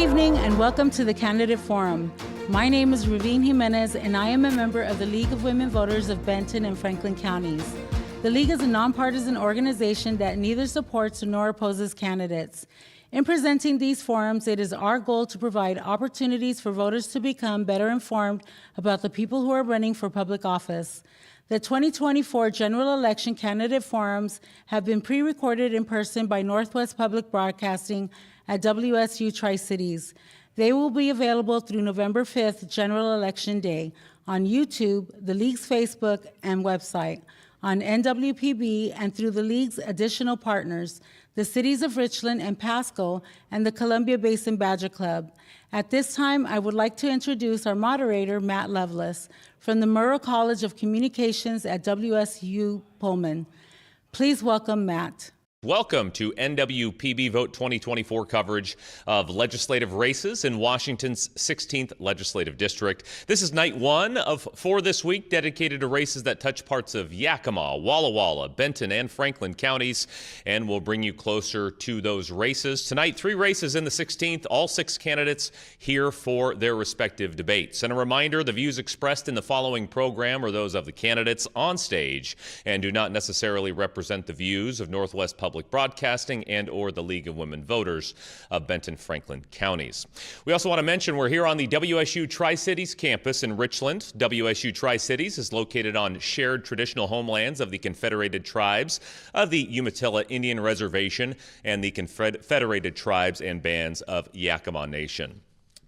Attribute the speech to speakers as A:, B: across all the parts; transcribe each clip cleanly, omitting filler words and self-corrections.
A: evening and welcome to the Candidate Forum. My name is Ravine Jimenez and I am a member of the League of Women Voters of Benton and Franklin counties. The League is a nonpartisan organization that neither supports nor opposes candidates. In presenting these forums, it is our goal to provide opportunities for voters to become better informed about the people who are running for public office. The 2024 general election candidate forums have been pre-recorded in person by Northwest Public Broadcasting at WSU Tri-Cities. They will be available through November 5th, General Election Day, on YouTube, the League's Facebook and website, on NWPB, and through the League's additional partners, the cities of Richland and Pasco, and the Columbia Basin Badger Club. At this time, I would like to introduce our moderator, Matt Lovelace, from the Murrow College of Communications at WSU Pullman. Please welcome Matt.
B: Welcome to NWPB Vote 2024 coverage of legislative races in Washington's 16th Legislative District. This is night one of 4 this week, dedicated to races that touch parts of Yakima, Walla Walla, Benton, and Franklin counties, and we'll bring you closer to those races. Tonight, 3 races in the 16th, all 6 candidates here for their respective debates. And a reminder, the views expressed in the following program are those of the candidates on stage and do not necessarily represent the views of Northwest Public Broadcasting and or the League of Women Voters of Benton, Franklin counties. We also want to mention we're here on the WSU Tri-Cities campus in Richland. WSU Tri-Cities is located on shared traditional homelands of the Confederated Tribes of the Umatilla Indian Reservation and the Confederated Tribes and Bands of Yakima Nation.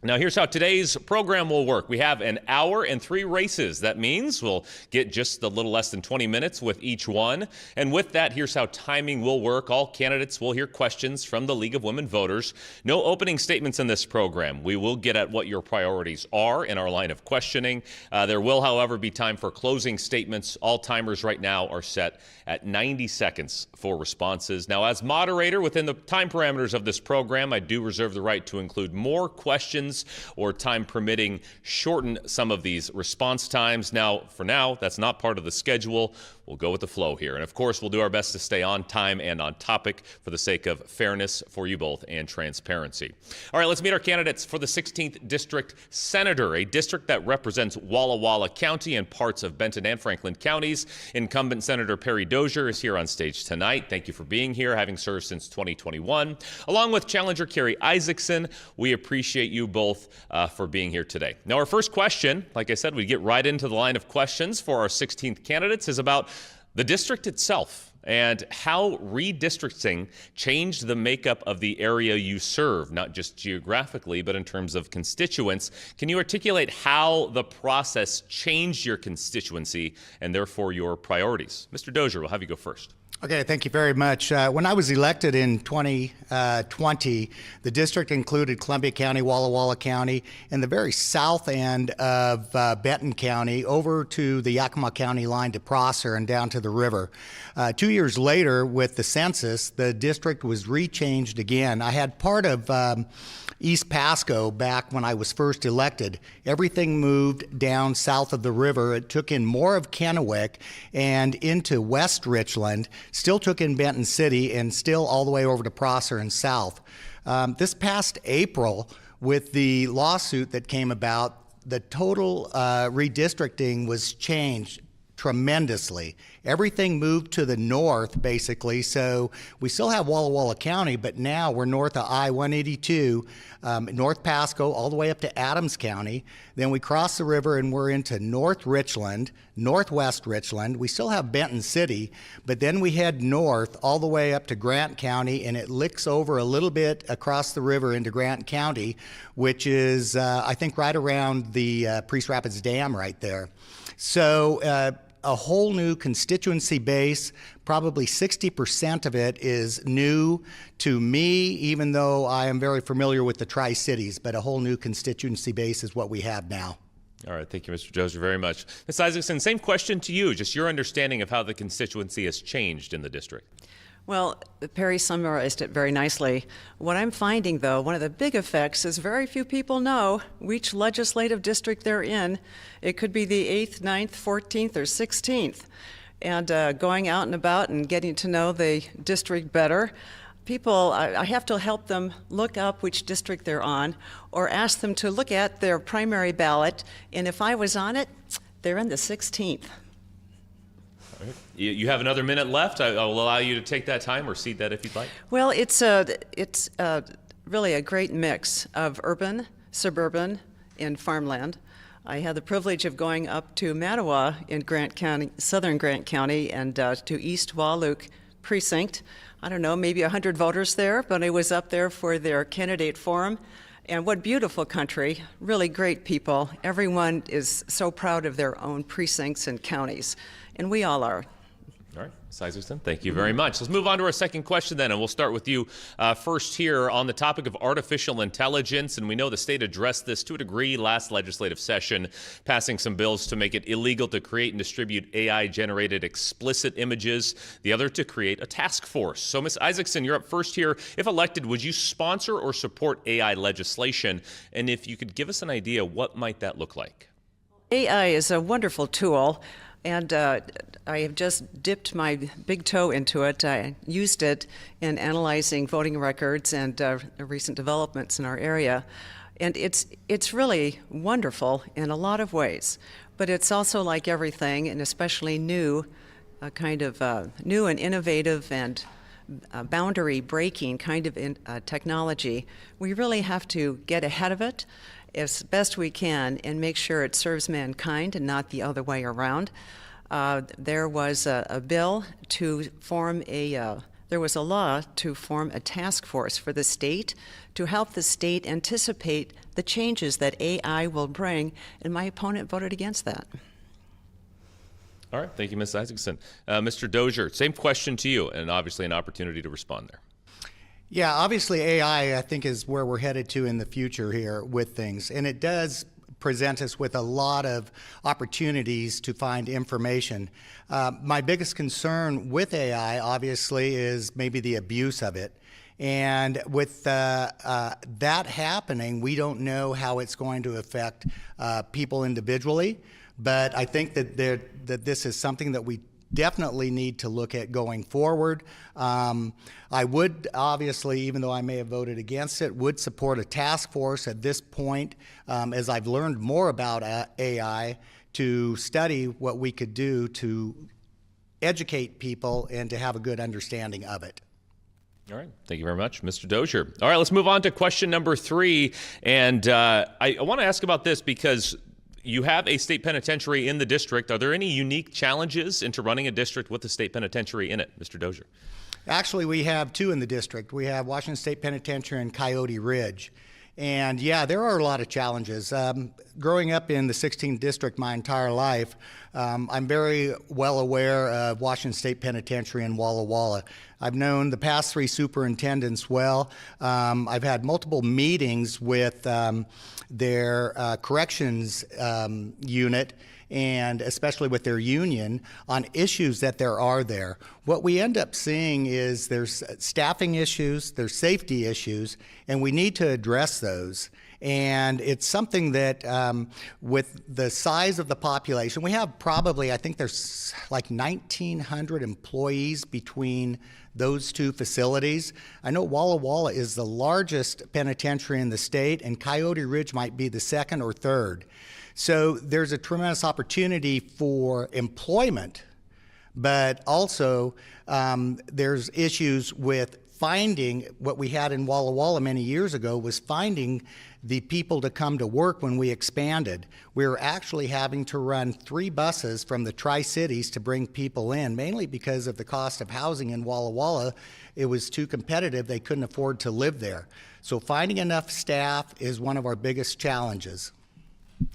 B: Now, here's how today's program will work. We have an hour and 3 races. That means we'll get just a little less than 20 minutes with each one. And with that, here's how timing will work. All candidates will hear questions from the League of Women Voters. No opening statements in this program. We will get at what your priorities are in our line of questioning. There will, however, be time for closing statements. All timers right now are set at 90 seconds for responses. Now, as moderator within the time parameters of this program, I do reserve the right to include more questions or, time permitting, shorten some of these response times. Now, for now, that's not part of the schedule. We'll go with the flow here. And of course, we'll do our best to stay on time and on topic for the sake of fairness for you both and transparency. All right, let's meet our candidates for the 16th District Senator, a district that represents Walla Walla County and parts of Benton and Franklin counties. Incumbent Senator Perry Dozier is here on stage tonight. Thank you for being here, having served since 2021. Along with challenger Kerry Isaacson, we appreciate you both for being here today. Now, our first question, like I said, we get right into the line of questions for our 16th candidates, is about the district itself and how redistricting changed the makeup of the area you serve, not just geographically, but in terms of constituents. Can you articulate how the process changed your constituency and therefore your priorities? Mr. Dozier, we'll have you go first.
C: Okay, thank you very much. When I was elected in 2020, the district included Columbia County, Walla Walla County, and the very south end of Benton County over to the Yakima County line to Prosser and down to the river. 2 years later, with the census, the district was rechanged again. I had part of East Pasco back when I was first elected. Everything moved down south of the river. It took in more of Kennewick and into West Richland, still took in Benton City, and still all the way over to Prosser and south. This past April, with the lawsuit that came about, the total redistricting was changed tremendously. Everything moved to the north, basically, so we still have Walla Walla County, but now we're north of I-182, North Pasco, all the way up to Adams County. Then we cross the river and we're into North Richland, Northwest Richland. We still have Benton City, but then we head north all the way up to Grant County, and it licks over a little bit across the river into Grant County, which is, I think, right around the Priest Rapids Dam right there. So a whole new constituency base, probably 60% of it is new to me, even though I am very familiar with the Tri-Cities, but a whole new constituency base is what we have now.
B: All right, thank you, Mr. Dozier, very much. Ms. Isaacson, same question to you, just your understanding of how the constituency has changed in the district.
D: Well, Perry summarized it very nicely. What I'm finding, though, one of the big effects is very few people know which legislative district they're in. It could be the 8th, 9th, 14th, or 16th. And going out and about and getting to know the district better, people, I have to help them look up which district they're on, or ask them to look at their primary ballot, and if I was on it, they're in the 16th.
B: All right. You have another minute left. I will allow you to take that time or cede that if you'd like.
D: Well, it's really a great mix of urban, suburban, and farmland. I had the privilege of going up to Mattawa in Grant County, southern Grant County, and to East Wahluke precinct. I don't know, maybe 100 voters there, but I was up there for their candidate forum. And what beautiful country, really great people. Everyone is so proud of their own precincts and counties, and we all are.
B: All right, Ms. Isaacson, thank you very much. Let's move on to our second question then, and we'll start with you first here on the topic of artificial intelligence. And we know the state addressed this to a degree last legislative session, passing some bills to make it illegal to create and distribute AI-generated explicit images, the other to create a task force. So, Ms. Isaacson, you're up first here. If elected, would you sponsor or support AI legislation? And if you could give us an idea, what might that look like?
D: AI is a wonderful tool. And I have just dipped my big toe into it. I used it in analyzing voting records and recent developments in our area. And it's really wonderful in a lot of ways. But it's also like everything, and especially new, new and innovative and boundary-breaking kind of technology. We really have to get ahead of it as best we can and make sure it serves mankind and not the other way around. There was a bill to form there was a law to form a task force for the state to help the state anticipate the changes that AI will bring, and my opponent voted against that.
B: All right, thank you, Ms. Isaacson. Mr. Dozier, same question to you, and obviously an opportunity to respond there.
C: Yeah, obviously AI, I think, is where we're headed to in the future here with things. And it does present us with a lot of opportunities to find information. My biggest concern with AI, obviously, is maybe the abuse of it. And with that happening, we don't know how it's going to affect people individually. But I think that this is something that we definitely need to look at going forward. I would obviously, even though I may have voted against it, would support a task force at this point, as I've learned more about AI, to study what we could do to educate people and to have a good understanding of it.
B: All right. Thank you very much, Mr. Dozier. All right, let's move on to question number 3. And I want to ask about this because you have a state penitentiary in the district. Are there any unique challenges into running a district with a state penitentiary in it, Mr. Dozier?
C: Actually, we have 2 in the district. We have Washington State Penitentiary and Coyote Ridge. And yeah, there are a lot of challenges. Growing up in the 16th district my entire life, I'm very well aware of Washington State Penitentiary in Walla Walla. I've known the past 3 superintendents well. I've had multiple meetings with their corrections unit, and especially with their union, on issues that there are there. What we end up seeing is there's staffing issues, there's safety issues, and we need to address those. And it's something that with the size of the population, we have probably, I think there's like 1,900 employees between those 2 facilities. I know Walla Walla is the largest penitentiary in the state, and Coyote Ridge might be the 2nd or 3rd. So there's a tremendous opportunity for employment, but also there's issues with finding what we had in Walla Walla many years ago was finding the people to come to work when we expanded. We were actually having to run 3 buses from the Tri-Cities to bring people in, mainly because of the cost of housing in Walla Walla. It was too competitive. They couldn't afford to live there. So finding enough staff is one of our biggest challenges.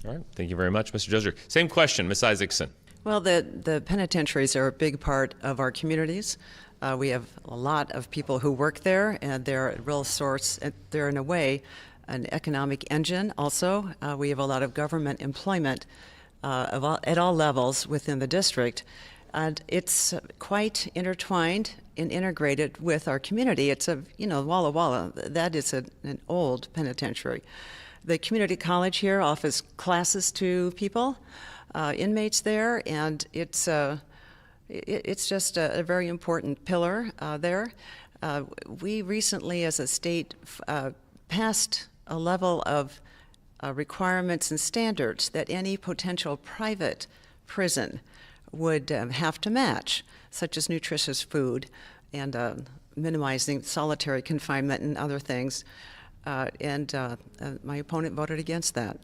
B: All right. Thank you very much, Mr. Dozier. Same question, Ms. Isaacson.
D: Well, the penitentiaries are a big part of our communities. We have a lot of people who work there, and they're a real source. They're, in a way, an economic engine also. We have a lot of government employment at all levels within the district. And it's quite intertwined and integrated with our community. It's Walla Walla, that is an old penitentiary. The community college here offers classes to people, inmates there, and it's just a very important pillar there. We recently, as a state, passed a level of requirements and standards that any potential private prison would have to match, such as nutritious food and minimizing solitary confinement and other things. My opponent voted against that.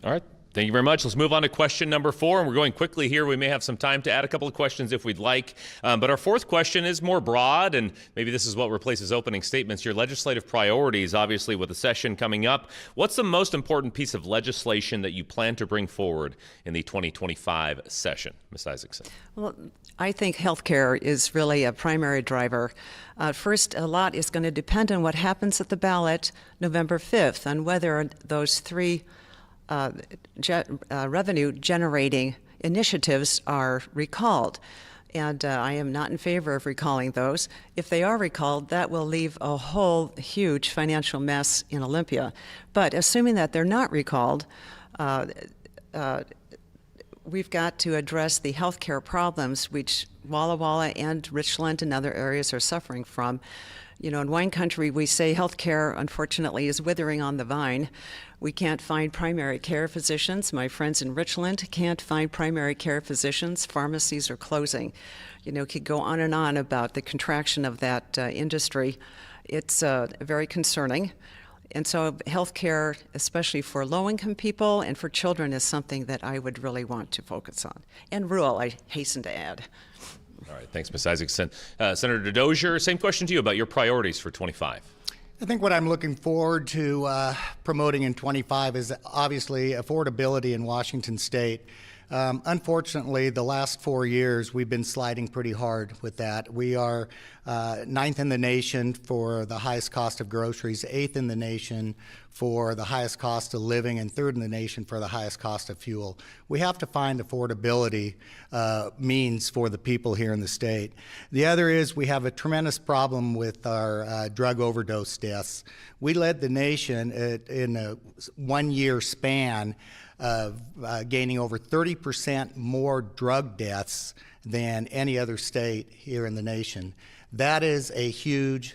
B: All right. Thank you very much. Let's move on to question number 4, and we're going quickly here. We may have some time to add a couple of questions if we'd like. But our fourth question is more broad, and maybe this is what replaces opening statements. Your legislative priorities, obviously, with the session coming up. What's the most important piece of legislation that you plan to bring forward in the 2025 session? Ms. Isaacson.
D: Well, I think healthcare is really a primary driver. First, a lot is going to depend on what happens at the ballot November 5th, on whether those 3 revenue-generating initiatives are recalled. And I am not in favor of recalling those. If they are recalled, that will leave a whole huge financial mess in Olympia. But assuming that they're not recalled, we've got to address the healthcare problems which Walla Walla and Richland and other areas are suffering from. You know, in wine country, we say healthcare, unfortunately, is withering on the vine. We can't find primary care physicians. My friends in Richland can't find primary care physicians. Pharmacies are closing. You know, could go on and on about the contraction of that industry. It's very concerning. And so healthcare, especially for low-income people and for children, is something that I would really want to focus on. And rural, I hasten to add.
B: All right, thanks, Ms. Isaacson. Senator Dozier, same question to you about your priorities for 25.
C: I think what I'm looking forward to promoting in 25 is obviously affordability in Washington State. Unfortunately, the last 4 years, we've been sliding pretty hard with that. We are 9th in the nation for the highest cost of groceries, 8th in the nation for the highest cost of living, and 3rd in the nation for the highest cost of fuel. We have to find affordability means for the people here in the state. The other is we have a tremendous problem with our drug overdose deaths. We led the nation in a 1-year span of gaining over 30% more drug deaths than any other state here in the nation. That is a huge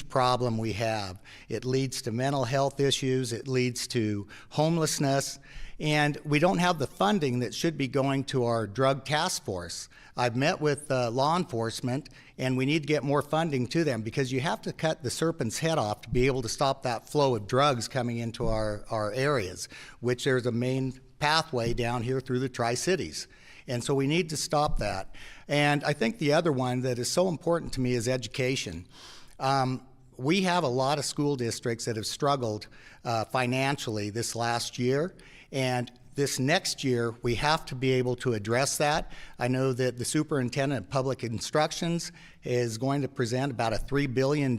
C: problem we have. It leads to mental health issues, it leads to homelessness, and we don't have the funding that should be going to our drug task force. I've met with law enforcement, and we need to get more funding to them because you have to cut the serpent's head off to be able to stop that flow of drugs coming into our areas, which there's a main pathway down here through the Tri-Cities. And so we need to stop that. And I think the other one that is so important to me is education. We have a lot of school districts that have struggled financially this last year, and this next year we have to be able to address that. I know that the superintendent of public instructions is going to present about a $3 billion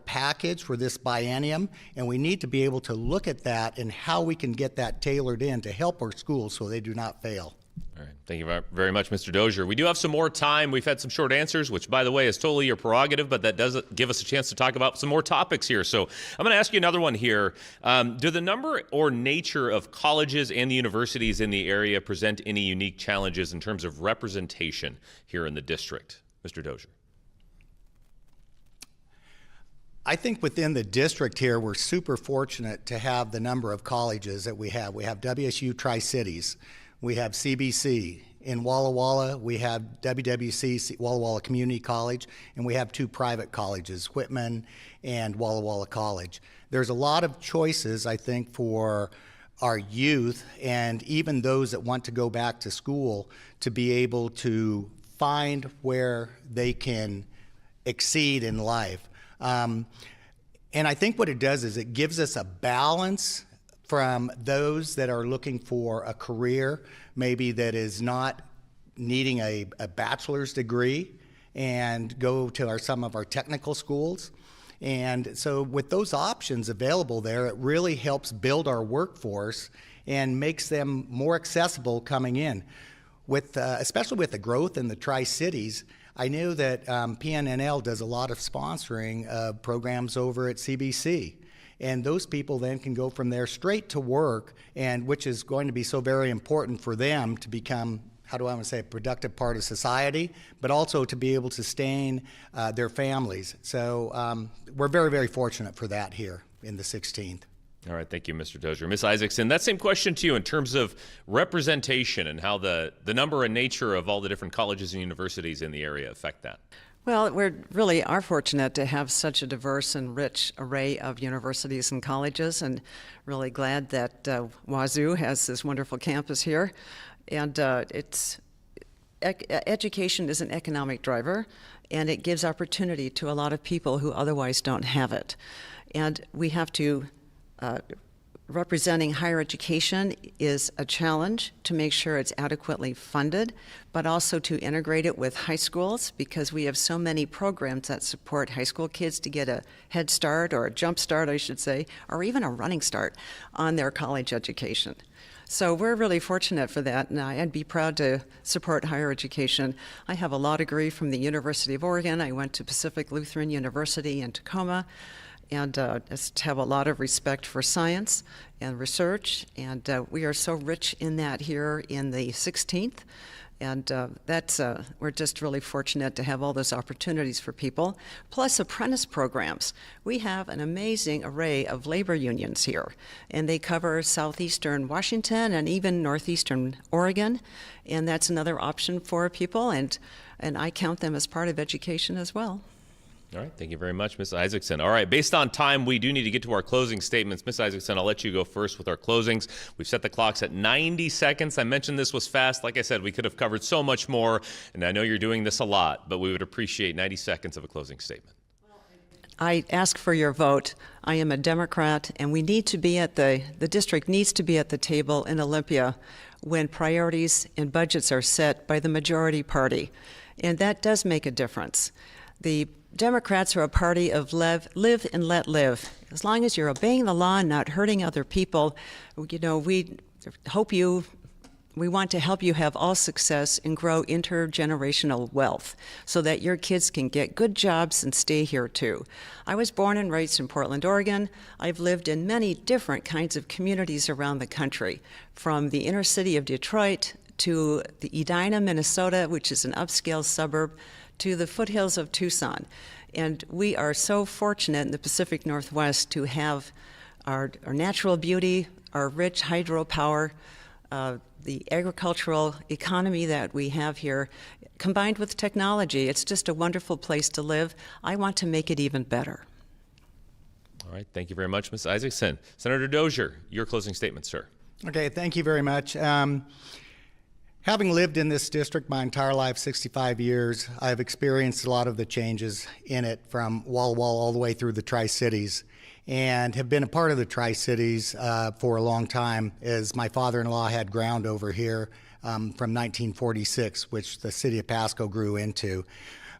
C: package for this biennium, and we need to be able to look at that and how we can get that tailored in to help our schools so they do not fail.
B: All right. Thank you very much, Mr. Dozier. We do have some more time. We've had some short answers, which, by the way, is totally your prerogative, but that does give us a chance to talk about some more topics here. So I'm going to ask you another one here. Do the number or nature of colleges and the universities in the area present any unique challenges in terms of representation here in the district? Mr. Dozier.
C: I think within the district here, we're super fortunate to have the number of colleges that we have. We have WSU Tri-Cities. We have CBC. In Walla Walla, we have WWC, Walla Walla Community College, and we have 2 private colleges, Whitman and Walla Walla College. There's a lot of choices, I think, for our youth and even those that want to go back to school to be able to find where they can exceed in life. And I think what it does is it gives us a balance from those that are looking for a career, maybe that is not needing a bachelor's degree, and go to some of our technical schools. And so with those options available there, it really helps build our workforce and makes them more accessible coming in. With, especially with the growth in the Tri-Cities, I know that PNNL does a lot of sponsoring of programs over at CBC. And those people then can go from there straight to work, and which is going to be so very important for them to become how do I want to say, a productive part of society, but also to be able to sustain their families. So we're very, very fortunate for that here in the 16th.
B: All right, thank you, Mr. Dozier. Ms. Isaacson, that same question to you in terms of representation and how the number and nature of all the different colleges and universities in the area affect that.
D: Well, we really are fortunate to have such a diverse and rich array of universities and colleges, and really glad that Wazoo has this wonderful campus here. And education is an economic driver, and it gives opportunity to a lot of people who otherwise don't have it. And we have to representing higher education is a challenge to make sure it's adequately funded, but also to integrate it with high schools, because we have so many programs that support high school kids to get a head start, or a jump start, I should say, or even a running start on their college education. So we're really fortunate for that, and I'd be proud to support higher education. I have a law degree from the University of Oregon. I went to Pacific Lutheran University in Tacoma, and just have a lot of respect for science and research, and we are so rich in that here in the 16th, and we're just really fortunate to have all those opportunities for people, plus apprentice programs. We have an amazing array of labor unions here, and they cover southeastern Washington and even northeastern Oregon, and that's another option for people, and I count them as part of education as well.
B: All right, thank you very much, Ms. Isaacson. All right, based on time, we do need to get to our closing statements. Ms. Isaacson, I'll let you go first with our closings. We've set the clocks at 90 seconds. I mentioned this was fast. Like I said, we could have covered so much more, and I know you're doing this a lot, but we would appreciate 90 seconds of a closing statement.
D: I ask for your vote. I am a Democrat, and we need to be at the district needs to be at the table in Olympia when priorities and budgets are set by the majority party, and that does make a difference. The Democrats are a party of live and let live. As long as you're obeying the law and not hurting other people, we want to help you have all success and grow intergenerational wealth so that your kids can get good jobs and stay here too. I was born and raised in Portland, Oregon. I've lived in many different kinds of communities around the country, from the inner city of Detroit to the Edina, Minnesota, which is an upscale suburb, to the foothills of Tucson. And we are so fortunate in the Pacific Northwest to have our natural beauty, our rich hydropower, the agricultural economy that we have here, combined with technology. It's just a wonderful place to live. I want to make it even better.
B: All right, thank you very much, Ms. Isaacson. Senator Dozier, your closing statement, sir.
C: Okay, thank you very much. Having lived in this district my entire life, 65 years, I've experienced a lot of the changes in it from Walla Walla all the way through the Tri-Cities, and have been a part of the Tri-Cities for a long time, as my father-in-law had ground over here from 1946, which the city of Pasco grew into.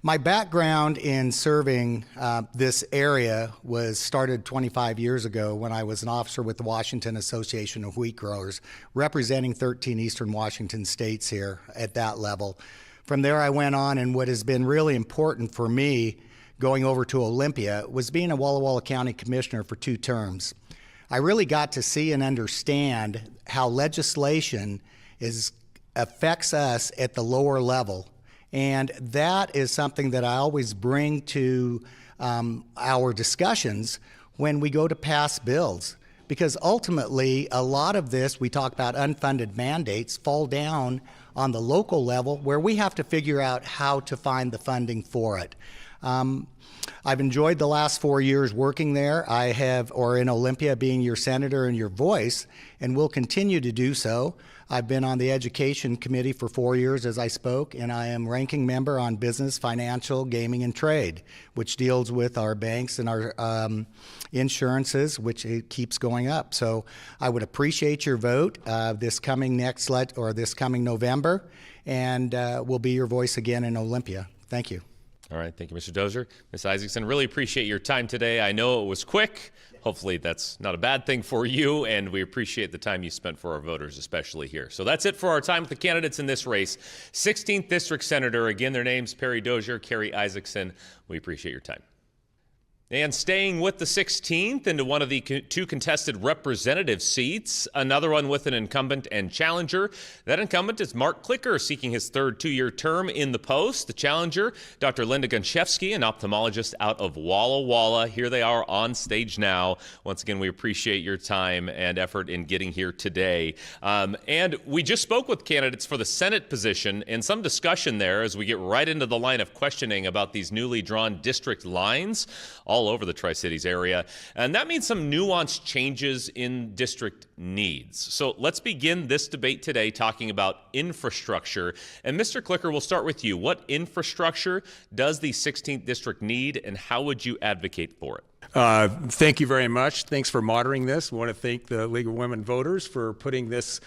C: My background in serving this area was started 25 years ago when I was an officer with the Washington Association of Wheat Growers, representing 13 eastern Washington states here at that level. From there I went on, and what has been really important for me going over to Olympia was being a Walla Walla County Commissioner for 2 terms. I really got to see and understand how legislation affects us at the lower level. And that is something that I always bring to our discussions when we go to pass bills. Because ultimately, a lot of this, we talk about unfunded mandates, fall down on the local level where we have to figure out how to find the funding for it. I've enjoyed the last 4 years working there. Or in Olympia, being your senator and your voice, and will continue to do so. I've been on the Education Committee for 4 years, as I spoke, and I am ranking member on Business, Financial, Gaming, and Trade, which deals with our banks and our insurances, which it keeps going up. So I would appreciate your vote this coming November, and will be your voice again in Olympia. Thank you.
B: All right, thank you, Mr. Dozier. Ms. Isaacson, really appreciate your time today. I know it was quick. Hopefully that's not a bad thing for you, and we appreciate the time you spent for our voters, especially here. So that's it for our time with the candidates in this race. 16th District Senator, again, their names, Perry Dozier, Carrie Isaacson. We appreciate your time. And staying with the 16th into one of the two contested representative seats, another one with an incumbent and challenger. That incumbent is Mark Clicker, seeking his third two-year term in the post. The challenger, Dr. Linda Gonchevsky, an ophthalmologist out of Walla Walla. Here they are on stage now. Once again, we appreciate your time and effort in getting here today. And we just spoke with candidates for the Senate position, and some discussion there as we get right into the line of questioning about these newly drawn district lines all over the Tri-Cities area. And that means some nuanced changes in district needs. So let's begin this debate today talking about infrastructure. And Mr. Clicker, we'll start with you. What infrastructure does the 16th district need, and how would you advocate for it?
E: Thank you very much. Thanks for moderating this. I want to thank the League of Women Voters for putting this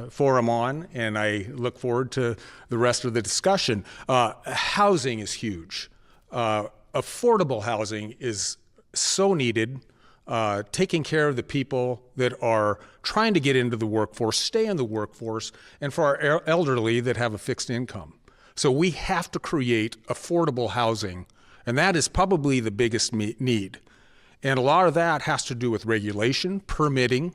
E: forum on, and I look forward to the rest of the discussion. Housing is huge. Affordable housing is so needed. Taking care of the people that are trying to get into the workforce, stay in the workforce, and for our elderly that have a fixed income. So we have to create affordable housing, and that is probably the biggest need. And a lot of that has to do with regulation, permitting,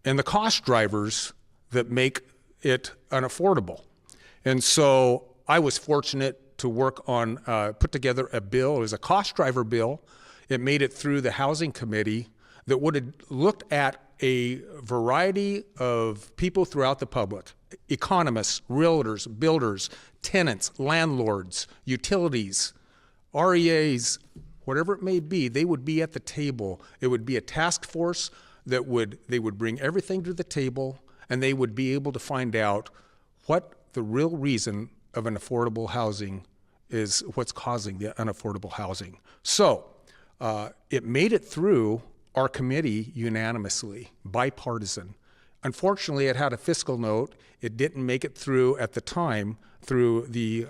E: and the cost drivers that make it unaffordable. And so I was fortunate to work on, put together a bill. It was a cost driver bill. It made it through the Housing Committee that would have looked at a variety of people throughout the public, economists, realtors, builders, tenants, landlords, utilities, REAs, whatever it may be. They would be at the table. It would be a task force they would bring everything to the table, and they would be able to find out what the real reason of an affordable housing is, what's causing the unaffordable housing. So it made it through our committee unanimously, bipartisan. Unfortunately, it had a fiscal note. It didn't make it through at the time through the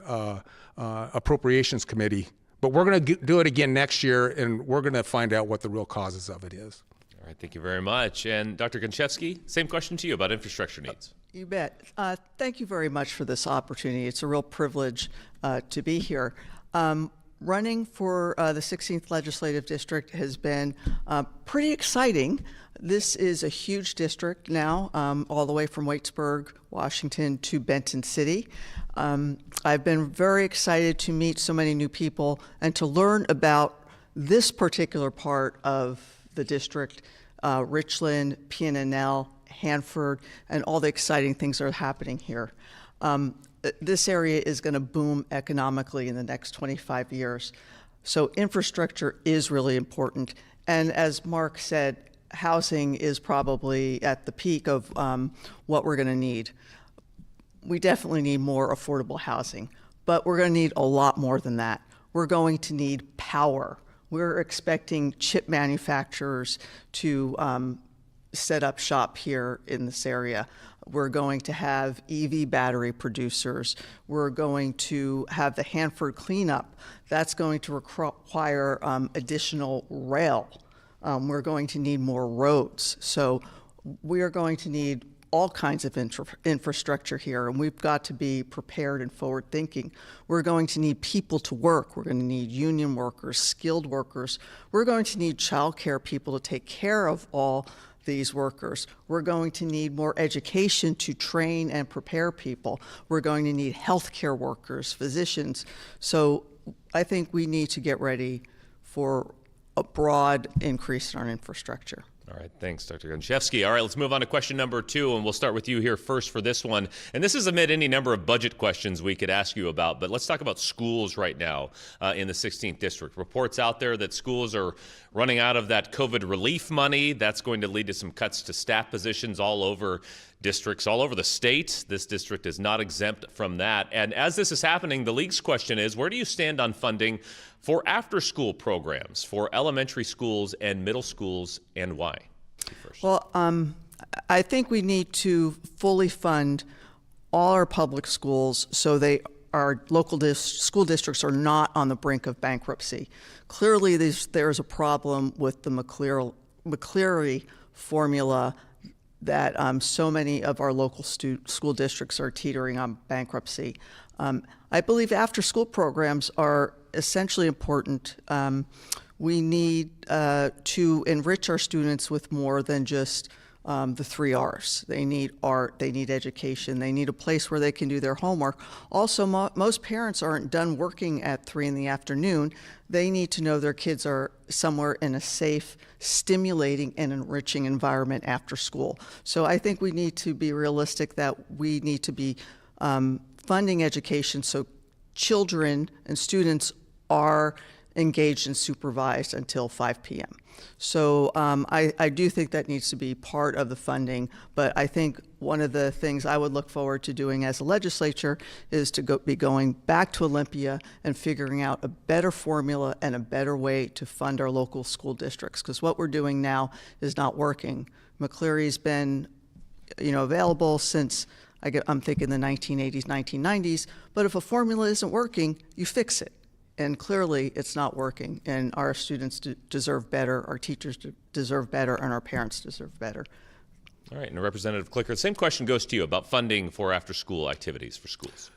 E: Appropriations Committee. But we're going to do it again next year, and we're going to find out what the real causes of it is.
B: All right, thank you very much. And Dr. Gonchevsky, same question to you about infrastructure needs.
D: You bet. Thank you very much for this opportunity. It's a real privilege to be here. Running for the 16th Legislative District has been pretty exciting. This is a huge district now, all the way from Waitsburg, Washington to Benton City. I've been very excited to meet so many new people and to learn about this particular part of the district, Richland, PNNL, Hanford, and all the exciting things that are happening here. This area is going to boom economically in the next 25 years. So infrastructure is really important. And as Mark said, housing is probably at the peak of what we're going to need. We definitely need more affordable housing, but we're going to need a lot more than that. We're going to need power. We're expecting chip manufacturers to set up shop here in this area. We're going to have EV battery producers. We're going to have the Hanford cleanup. That's going to require additional rail. We're going to need more roads. So we are going to need all kinds of infrastructure here, and we've got to be prepared and forward-thinking. We're going to need people to work. We're going to need union workers, skilled workers. We're going to need childcare people to take care of all these workers. We're going to need more education to train and prepare people. We're going to need healthcare workers, physicians. So I think we need to get ready for a broad increase in our infrastructure.
B: All right, thanks, Dr. Gonchevsky. All right, let's move on to question number 2, and we'll start with you here first for this one. And this is amid any number of budget questions we could ask you about, but let's talk about schools right now in the 16th District. Reports out there that schools are running out of that COVID relief money. That's going to lead to some cuts to staff positions all over districts, all over the state. This district is not exempt from that. And as this is happening, the League's question is, where do you stand on funding for after-school programs for elementary schools and middle schools, and why?
D: Well, I think we need to fully fund all our public schools so our local school districts are not on the brink of bankruptcy. Clearly, there's a problem with the McCleary formula that so many of our local school districts are teetering on bankruptcy. I believe after-school programs are essentially important.
F: We need to enrich our students with more than just the 3 R's. They need art, they need education, they need a place where they can do their homework. Also, most parents aren't done working at 3 in the afternoon. They need to know their kids are somewhere in a safe, stimulating, and enriching environment after school. So I think we need to be realistic that we need to be funding education so children and students are engaged and supervised until 5 p.m. So I do think that needs to be part of the funding, but I think one of the things I would look forward to doing as a legislature is to be going back to Olympia and figuring out a better formula and a better way to fund our local school districts, because what we're doing now is not working. McCleary's been available since I'm thinking the 1980s, 1990s, but if a formula isn't working, you fix it. And clearly, it's not working, and our students deserve better, our teachers deserve better, and our parents deserve better.
B: All right, and Representative Clicker, the same question goes to you about funding for after-school activities for schools.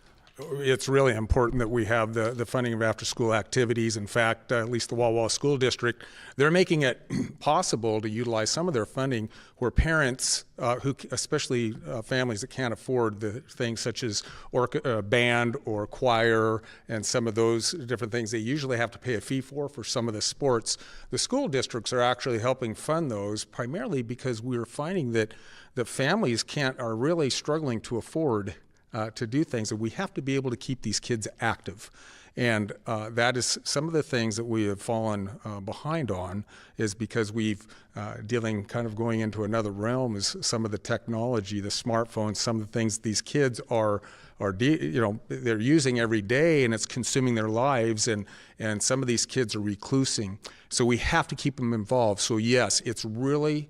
E: It's really important that we have the funding of after-school activities. In fact, at least the Walla Walla School District, they're making it possible to utilize some of their funding where parents, especially families that can't afford the things such as band or choir and some of those different things they usually have to pay a fee for some of the sports. The school districts are actually helping fund those primarily because we're finding that the families are really struggling to afford to do things, and we have to be able to keep these kids active. And that is some of the things that we have fallen behind on, is because we've going into another realm is some of the technology, the smartphones, some of the things these kids are they're using every day, and it's consuming their lives, and some of these kids are reclusing. So we have to keep them involved. So yes, it's really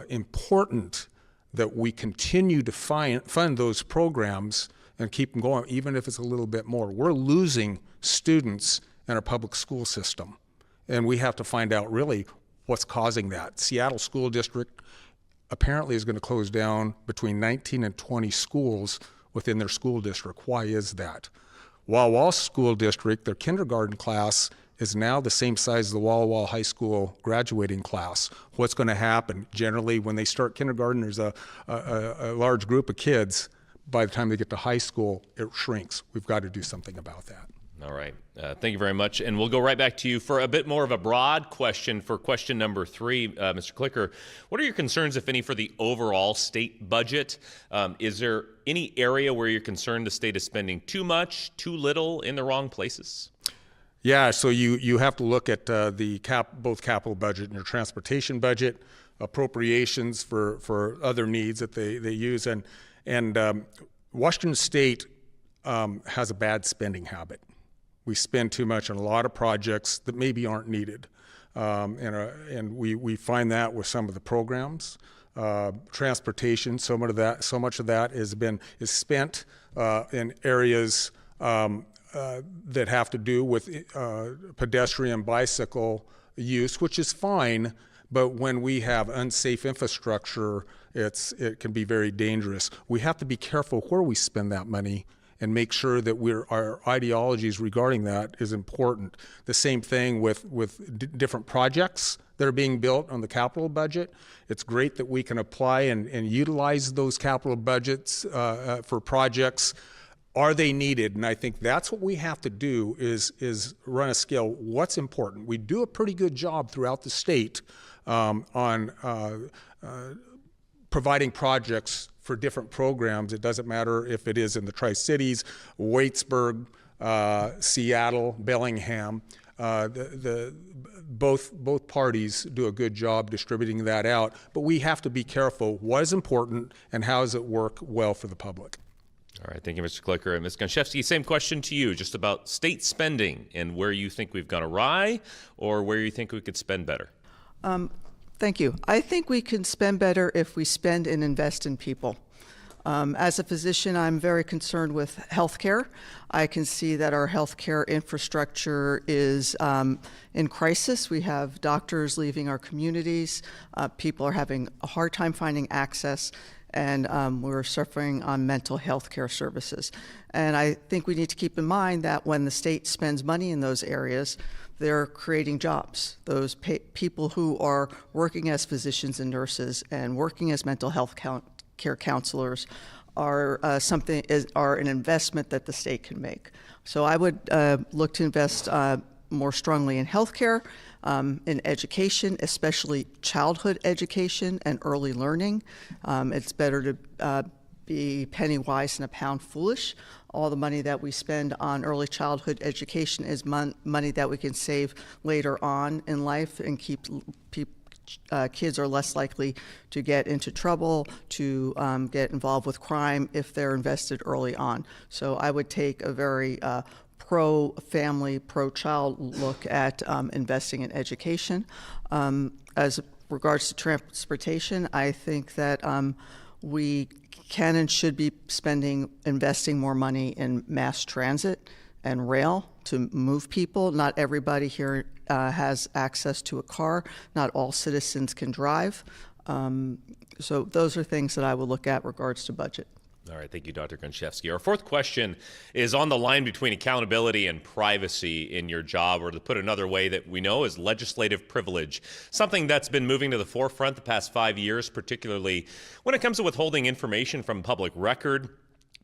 E: important that we continue to fund those programs and keep them going, even if it's a little bit more. We're losing students in our public school system, and we have to find out really what's causing that. Seattle School District apparently is going to close down between 19 and 20 schools within their school district. Why is that? Walla Walla School District, their kindergarten class is now the same size as the Walla Walla High School graduating class. What's going to happen? Generally, when they start kindergarten, there's a large group of kids. By the time they get to high school, it shrinks. We've got to do something about that.
B: All right. Thank you very much. And we'll go right back to you for a bit more of a broad question for question number 3. Mr. Clicker, what are your concerns, if any, for the overall state budget? Is there any area where you're concerned the state is spending too much, too little, in the wrong places?
E: Yeah, so you have to look at both capital budget and your transportation budget, appropriations for other needs that they use, and Washington State has a bad spending habit. We spend too much on a lot of projects that maybe aren't needed, and we find that with some of the programs. Transportation, so much of that is spent in areas that have to do with pedestrian bicycle use, which is fine, but when we have unsafe infrastructure, it can be very dangerous. We have to be careful where we spend that money and make sure that our ideologies regarding that is important. The same thing with different projects that are being built on the capital budget. It's great that we can apply and utilize those capital budgets for projects. Are they needed? And I think that's what we have to do is run a scale. What's important? We do a pretty good job throughout the state on providing projects for different programs. It doesn't matter if it is in the Tri-Cities, Waitsburg, Seattle, Bellingham. Both parties do a good job distributing that out, but we have to be careful what is important and how does it work well for the public.
B: All right, thank you, Mr. Clicker. And Ms. Gonchevsky, same question to you, just about state spending and where you think we've gone awry or where you think we could spend better.
F: Thank you. I think we can spend better if we spend and invest in people. As a physician, I'm very concerned with healthcare. I can see that our healthcare infrastructure is in crisis. We have doctors leaving our communities. People are having a hard time finding access, and we're suffering on mental health care services. And I think we need to keep in mind that when the state spends money in those areas, they're creating jobs. Those people who are working as physicians and nurses and working as mental health care counselors are are an investment that the state can make. So I would look to invest more strongly in healthcare, in education, especially childhood education and early learning. It's better to be penny wise and a pound foolish. All the money that we spend on early childhood education is money that we can save later on in life and keep kids are less likely to get into trouble, to get involved with crime if they're invested early on. So I would take a very pro-family, pro-child look at investing in education. As regards to transportation, I think that we can and should be investing more money in mass transit and rail to move people. Not everybody here has access to a car. Not all citizens can drive. So those are things that I will look at regards to budget.
B: All right, thank you, Dr. Gonchevsky. Our fourth question is on the line between accountability and privacy in your job, or to put another way that we know is legislative privilege, something that's been moving to the forefront the past 5 years, particularly when it comes to withholding information from public record,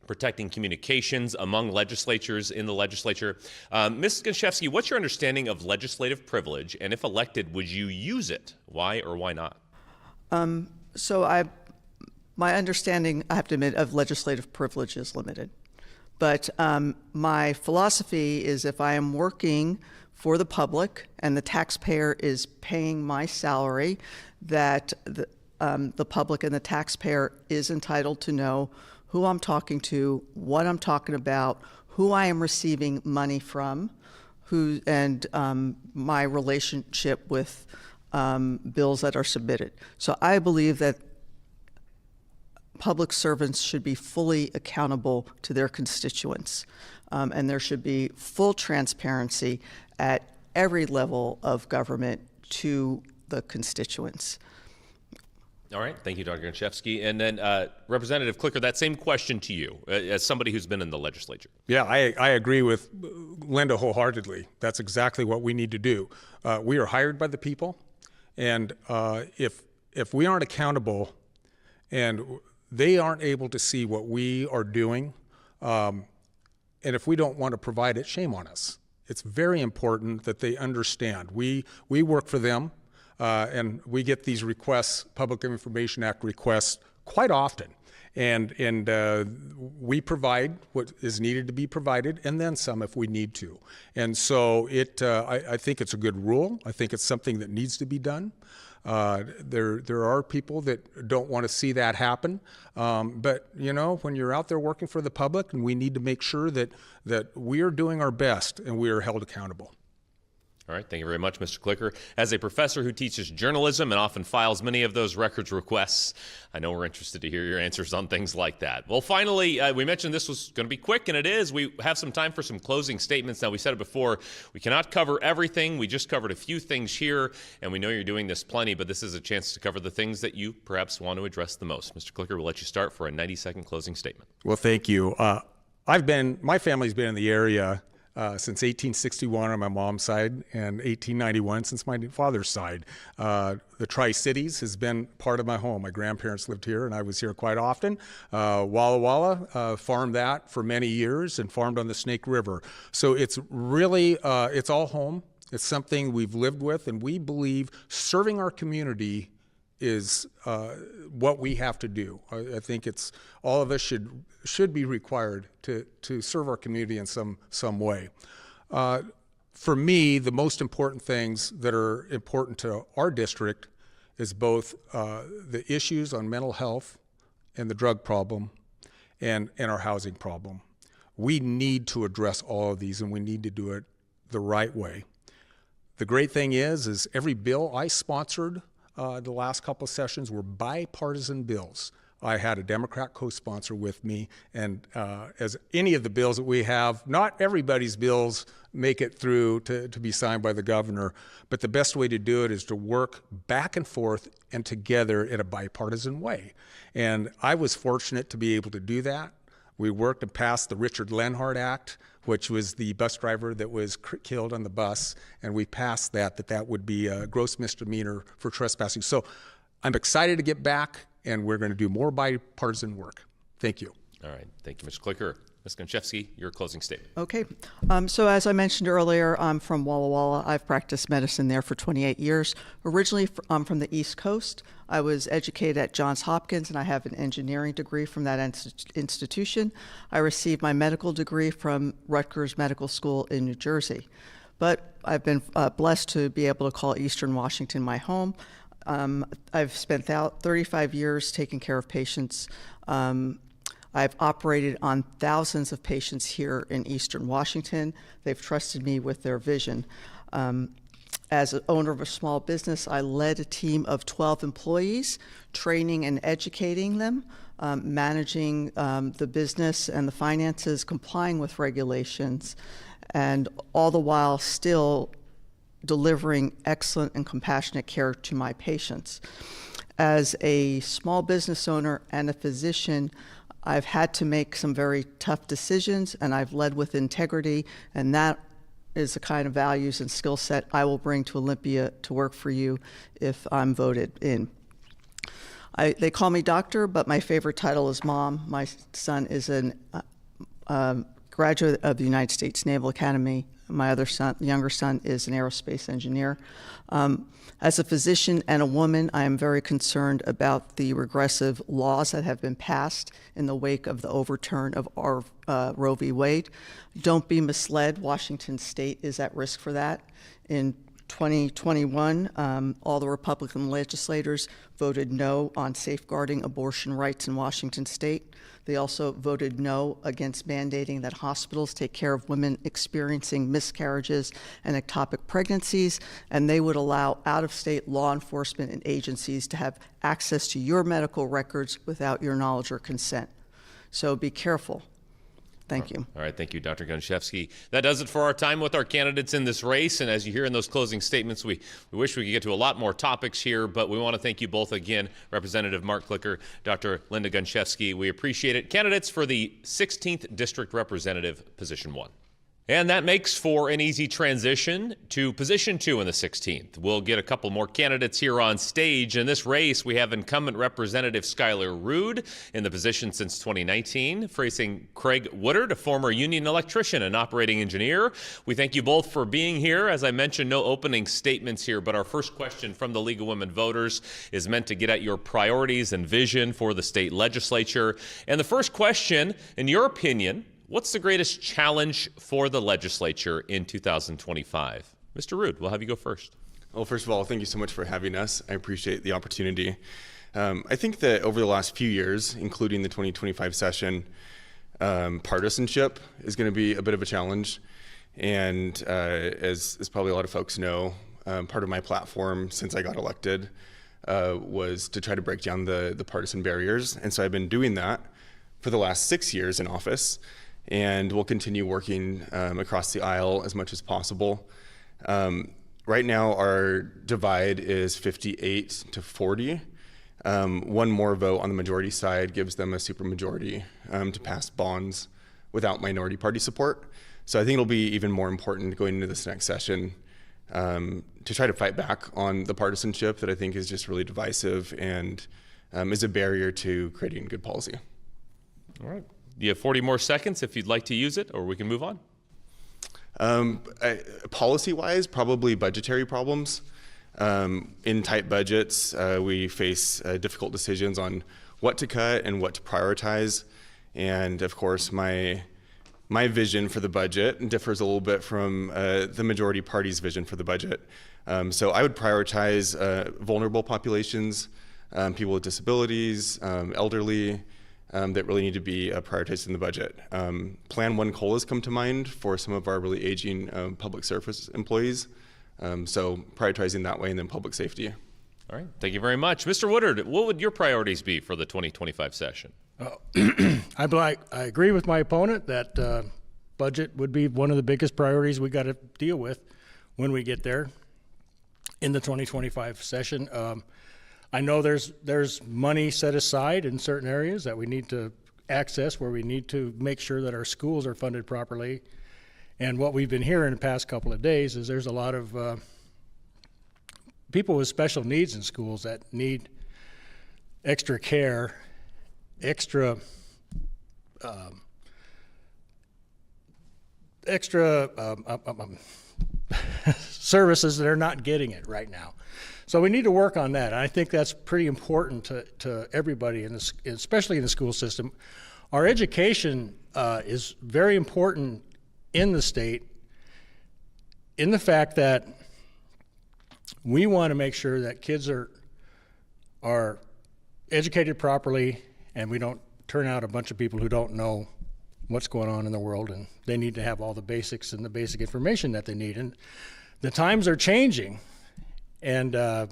B: protecting communications among legislatures in the legislature. Ms. Gonchevsky, what's your understanding of legislative privilege, and if elected, would you use it? Why or why not?
F: My understanding, I have to admit, of legislative privilege is limited. But my philosophy is if I am working for the public and the taxpayer is paying my salary, that the public and the taxpayer is entitled to know who I'm talking to, what I'm talking about, who I am receiving money from, and my relationship with bills that are submitted. So I believe that public servants should be fully accountable to their constituents, and there should be full transparency at every level of government to the constituents.
B: All right, thank you, Dr. Gonchevsky. And then Representative Clicker, that same question to you, as somebody who's been in the legislature.
E: Yeah, I agree with Linda wholeheartedly. That's exactly what we need to do. We are hired by the people, and if we aren't accountable and they aren't able to see what we are doing, and if we don't want to provide it, shame on us. It's very important that they understand. We work for them, and we get these requests, Public Information Act requests, quite often. And we provide what is needed to be provided, and then some if we need to. And so I think it's a good rule. I think it's something that needs to be done. There are people that don't want to see that happen, but you know, when you're out there working for the public, and we need to make sure that we are doing our best and we are held accountable.
B: All right, thank you very much, Mr. Clicker. As a professor who teaches journalism and often files many of those records requests, I know we're interested to hear your answers on things like that. Well, finally, we mentioned this was going to be quick, and it is. We have some time for some closing statements. Now, we said it before, we cannot cover everything. We just covered a few things here, and we know you're doing this plenty, but this is a chance to cover the things that you perhaps want to address the most. Mr. Clicker, we'll let you start for a 90-second closing statement.
E: Well, thank you. My family's been in the area since 1861 on my mom's side and 1891 since my father's side. The Tri-Cities has been part of my home. My grandparents lived here and I was here quite often. Walla Walla farmed that for many years and farmed on the Snake River. So it's really, it's all home. It's something we've lived with, and we believe serving our community is what we have to do. I think it's all of us should be required to serve our community in some way. For me, the most important things that are important to our district is both the issues on mental health and the drug problem and our housing problem. We need to address all of these, and we need to do it the right way. The great thing is every bill I sponsored the last couple of sessions were bipartisan bills. I had a Democrat co-sponsor with me, and as any of the bills that we have, not everybody's bills make it through to be signed by the governor, but the best way to do it is to work back and forth and together in a bipartisan way. And I was fortunate to be able to do that We worked and passed the Richard Lenhart Act, which was the bus driver that was killed on the bus, and we passed that would be a gross misdemeanor for trespassing. So I'm excited to get back, and we're going to do more bipartisan work. Thank you.
B: All right. Thank you, Mr. Clicker. Ms. Gonchevsky, your closing statement.
F: Okay. So as I mentioned earlier, I'm from Walla Walla. I've practiced medicine there for 28 years. Originally, I'm from the East Coast. I was educated at Johns Hopkins, and I have an engineering degree from that institution. I received my medical degree from Rutgers Medical School in New Jersey. But I've been blessed to be able to call Eastern Washington my home. I've spent 35 years taking care of patients. I've operated on thousands of patients here in Eastern Washington. They've trusted me with their vision. As an owner of a small business, I led a team of 12 employees, training and educating them, managing the business and the finances, complying with regulations, and all the while still delivering excellent and compassionate care to my patients. As a small business owner and a physician, I've had to make some very tough decisions, and I've led with integrity, and that is the kind of values and skill set I will bring to Olympia to work for you if I'm voted in. They call me doctor, but my favorite title is mom. My son is a graduate of the United States Naval Academy. My other son, younger son, is an aerospace engineer. As a physician and a woman, I am very concerned about the regressive laws that have been passed in the wake of the overturn of our Roe v. Wade. Don't be misled. Washington State is at risk for that. In 2021, all the Republican legislators voted no on safeguarding abortion rights in Washington State. They also voted no against mandating that hospitals take care of women experiencing miscarriages and ectopic pregnancies, and they would allow out-of-state law enforcement and agencies to have access to your medical records without your knowledge or consent. So be careful. Thank you.
B: All right. Thank you, Dr. Gonchevsky. That does it for our time with our candidates in this race. And as you hear in those closing statements, we wish we could get to a lot more topics here, but we want to thank you both again, Representative Mark Clicker, Dr. Linda Gonchevsky. We appreciate it. Candidates for the 16th District Representative, Position 1. And that makes for an easy transition to position 2 in the 16th. We'll get a couple more candidates here on stage. In this race, we have incumbent Representative Skylar Rude in the position since 2019, facing Craig Woodard, a former union electrician and operating engineer. We thank you both for being here. As I mentioned, no opening statements here, but our first question from the League of Women Voters is meant to get at your priorities and vision for the state legislature. And the first question, in your opinion, what's the greatest challenge for the legislature in 2025? Mr. Rude, we'll have you go first.
G: Well, first of all, thank you so much for having us. I appreciate the opportunity. I think that over the last few years, including the 2025 session, partisanship is going to be a bit of a challenge. And as probably a lot of folks know, part of my platform since I got elected was to try to break down the partisan barriers. And so I've been doing that for the last 6 years in office. And we'll continue working across the aisle as much as possible. Right now, our divide is 58 to 40. One more vote on the majority side gives them a supermajority to pass bonds without minority party support. So I think it'll be even more important going into this next session to try to fight back on the partisanship that I think is just really divisive and is a barrier to creating good policy.
B: All right. You have 40 more seconds if you'd like to use it, or we can move on.
G: Policy-wise, probably budgetary problems. In tight budgets, we face difficult decisions on what to cut and what to prioritize. And of course, my vision for the budget differs a little bit from the majority party's vision for the budget. So I would prioritize vulnerable populations, people with disabilities, elderly, that really need to be prioritized in the budget. Plan 1 COLAs come to mind for some of our really aging public service employees. So prioritizing that way, and then public safety.
B: All right, thank you very much. Mr. Woodard, what would your priorities be for the 2025 session?
H: I agree with my opponent that budget would be one of the biggest priorities we got to deal with when we get there in the 2025 session. I know there's money set aside in certain areas that we need to access, where we need to make sure that our schools are funded properly. And what we've been hearing the past couple of days is there's a lot of people with special needs in schools that need extra care, extra services that are not getting it right now. So we need to work on that. And I think that's pretty important to everybody, especially in the school system. Our education is very important in the state, in the fact that we want to make sure that kids are educated properly, and we don't turn out a bunch of people who don't know what's going on in the world, and they need to have all the basics and the basic information that they need. And the times are changing, and the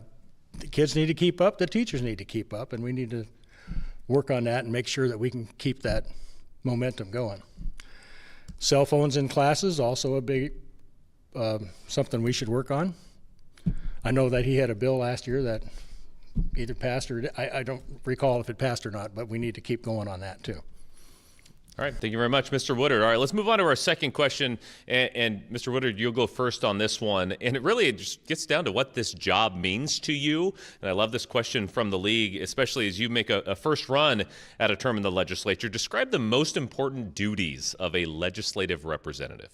H: kids need to keep up, the teachers need to keep up, and we need to work on that and make sure that we can keep that momentum going. Cell phones in classes, also a big, something we should work on. I know that he had a bill last year that either passed or, I don't recall if it passed or not, but we need to keep going on that too.
B: All right, thank you very much, Mr. Woodard. All right, let's move on to our second question. And Mr. Woodard, you'll go first on this one. And it just gets down to what this job means to you. And I love this question from the league, especially as you make a first run at a term in the legislature. Describe the most important duties of a legislative representative.